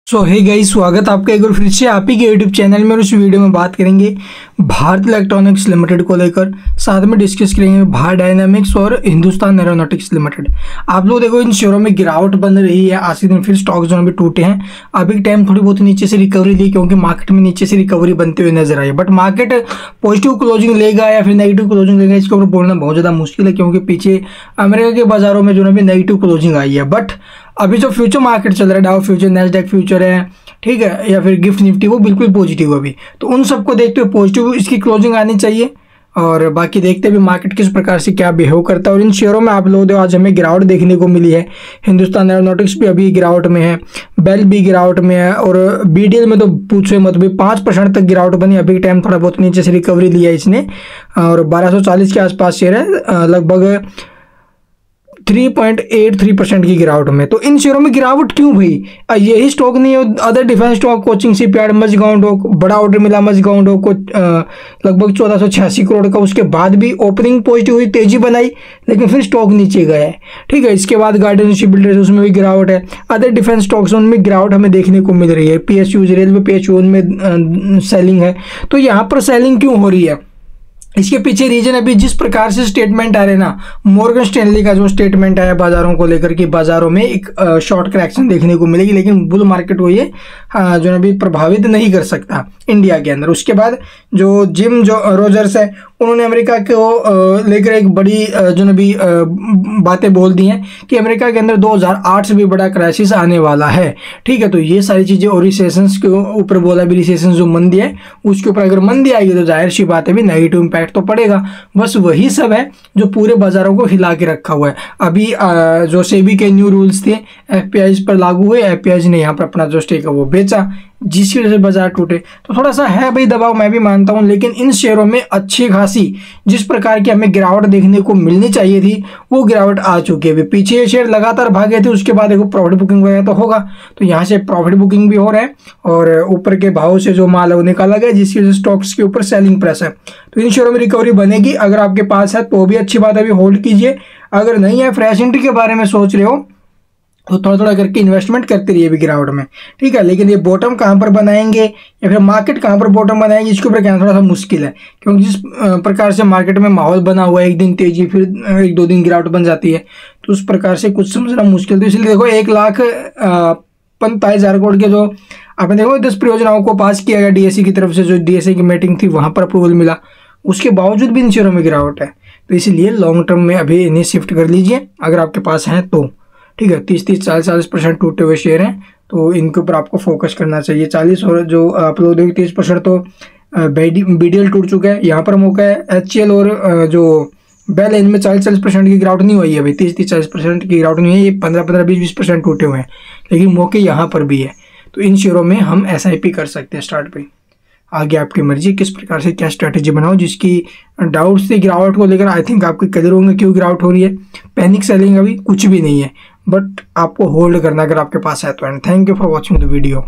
सो hey guys, स्वागत आपका एक बार फिर से आप ही के यूट्यूब चैनल में। और इस वीडियो में बात करेंगे भारत इलेक्ट्रॉनिक्स लिमिटेड को लेकर, साथ में डिस्कस करेंगे भारत डायनामिक्स और हिंदुस्तान एरोनॉटिक्स लिमिटेड। आप लोग देखो, इन शेयरों में गिरावट बन रही है। आज के दिन फिर स्टॉक जोन भी टूटे हैं। अभी के टाइम थोड़ी बहुत नीचे से रिकवरी ली, क्योंकि मार्केट में नीचे से रिकवरी बनते हुए नजर आई। बट मार्केट पॉजिटिव क्लोजिंग लेगा या फिर नेगेटिव क्लोजिंग लेगा, इसके ऊपर बोलना बहुत ज़्यादा मुश्किल है, क्योंकि पीछे अमेरिका के बाजारों में जो है नेगेटिव क्लोजिंग आई है। बट अभी जो फ्यूचर मार्केट चल रहा है, डाउ फ्यूचर, नैस्डैक फ्यूचर है, ठीक है, या फिर गिफ्ट निफ्टी, वो बिल्कुल पॉजिटिव अभी। तो उन सबको देखते हुए पॉजिटिव इसकी क्लोजिंग आनी चाहिए। और बाकी देखते भी मार्केट किस प्रकार से क्या बिहेव करता है। और इन शेयरों में आप लोग आज हमें गिरावट देखने को मिली है। हिंदुस्तान एरोनॉटिक्स भी अभी गिरावट में है, बेल भी गिरावट में है, और बीडीएल में तो पूछे मत भी, 5% तक गिरावट बनी। अभी टाइम थोड़ा बहुत नीचे से रिकवरी लिया इसने, और 1240 के आसपास शेयर है, लगभग 3.83% की गिरावट में। तो इन शेयरों में गिरावट क्यों भाई? यही स्टॉक नहीं है, other defence stock, Cochin shipyard, Mazagon dock, बड़ा ऑर्डर मिला मझगांव डॉक को लगभग 1486 करोड़ का। उसके बाद भी ओपनिंग पॉजिटिव हुई, तेजी बनाई, लेकिन फिर स्टॉक नीचे गया है, ठीक है। इसके बाद गार्डन शिप बिल्डर्स, उसमें भी गिरावट है। अदर डिफेंस स्टॉक्स उनमें गिरावट हमें देखने को मिल रही है। पीएसयू, रेलवे पीएसयू, उनमें सेलिंग है। तो यहाँ पर सेलिंग क्यों हो रही है? इसके पीछे रीजन अभी जिस प्रकार से स्टेटमेंट आ रहे ना, मॉर्गन स्टैनली का जो स्टेटमेंट आया बाजारों को लेकर के, बाजारों में एक शॉर्ट करेक्शन देखने को मिलेगी, लेकिन बुल मार्केट को ये जो अभी प्रभावित नहीं कर सकता इंडिया के अंदर। उसके बाद जो जिम रोजर्स है, उन्होंने अमेरिका को लेकर एक बड़ी जो भी बातें बोल दी हैं कि अमेरिका के अंदर 2008 से भी बड़ा क्राइसिस आने वाला है, ठीक है। तो ये सारी चीज़ें, और रिसेशन के ऊपर बोला भी, रिसेशन जो मंदी है उसके ऊपर अगर मंदी आएगी तो जाहिर सी बात है भी नेगेटिव इम्पैक्ट तो पड़ेगा। बस वही सब है जो पूरे बाजारों को हिला के रखा हुआ है। अभी जो सेबी के न्यू रूल्स थे एफपीआईज पर लागू हुए, एफपीआईज ने यहाँ पर अपना जो स्टेक है वो बेचा, जिसकी वजह से बाजार टूटे। तो थोड़ा सा है भाई दबाव, मैं भी मानता हूं, लेकिन इन शेयरों में अच्छी खासी जिस प्रकार की हमें गिरावट देखने को मिलनी चाहिए थी, वो गिरावट आ चुकी है। पीछे ये शेयर लगातार भागे थे, उसके बाद देखो प्रॉफिट बुकिंग वगैरह तो होगा, तो यहाँ से प्रॉफिट बुकिंग भी हो रहा है, और ऊपर के भाव से जो माल है वो निकाला गया, जिसकी वजह से स्टॉक्स के ऊपर सेलिंग प्रेस है। तो इन शेयरों में रिकवरी बनेगी। अगर आपके पास है तो भी अच्छी बात है, अभी होल्ड कीजिए। अगर नहीं है, फ्रेश एंट्री के बारे में सोच रहे हो, तो थोड़ा थोड़ा करके इन्वेस्टमेंट करते रहिए भी गिरावट में, ठीक है। लेकिन ये बॉटम कहाँ पर बनाएंगे या फिर मार्केट कहाँ पर बॉटम बनाएंगे, इसके ऊपर कहना थोड़ा सा मुश्किल है, क्योंकि जिस प्रकार से मार्केट में माहौल बना हुआ है, एक दिन तेजी फिर 1-2 दिन गिरावट बन जाती है, तो उस प्रकार से कुछ समझना मुश्किल। तो इसलिए देखो, 1,45,000 करोड़ के जो आपने देखो 10 परियोजनाओं को पास किया गया डीएससी की तरफ से, जो डीएससी की मीटिंग थी वहाँ पर अप्रूवल मिला, उसके बावजूद भी इन शेयरों में गिरावट है। तो इसलिए लॉन्ग टर्म में अभी इन्हें शिफ्ट कर लीजिए अगर आपके पास है तो, ठीक है। 30-30, 40-40% टूटे हुए शेयर हैं, तो इनके ऊपर आपको फोकस करना चाहिए। 40 और जो आप लोग देखो 30% तो बीडीएल टूट चुका है। यहाँ पर मौका है एचसीएल और जो बेल, इनमें 40-40% की गिरावट नहीं हुई है भाई, 30-40% की गिरावट नहीं है, ये 15-15, 20-20% टूटे हुए हैं, लेकिन मौके यहाँ पर भी है। तो इन शेयरों में हम एसआईपी कर सकते हैं स्टार्ट पे। आगे आपकी मर्जी किस प्रकार से क्या स्ट्रैटेजी बनाओ। जिसकी डाउट्स थी गिरावट को लेकर, आई थिंक आपके क्लियर होंगे क्यों गिरावट हो रही है। पैनिक सेलिंग अभी कुछ भी नहीं है, बट आपको होल्ड करना अगर आपके पास है तो। And thank you for watching the video.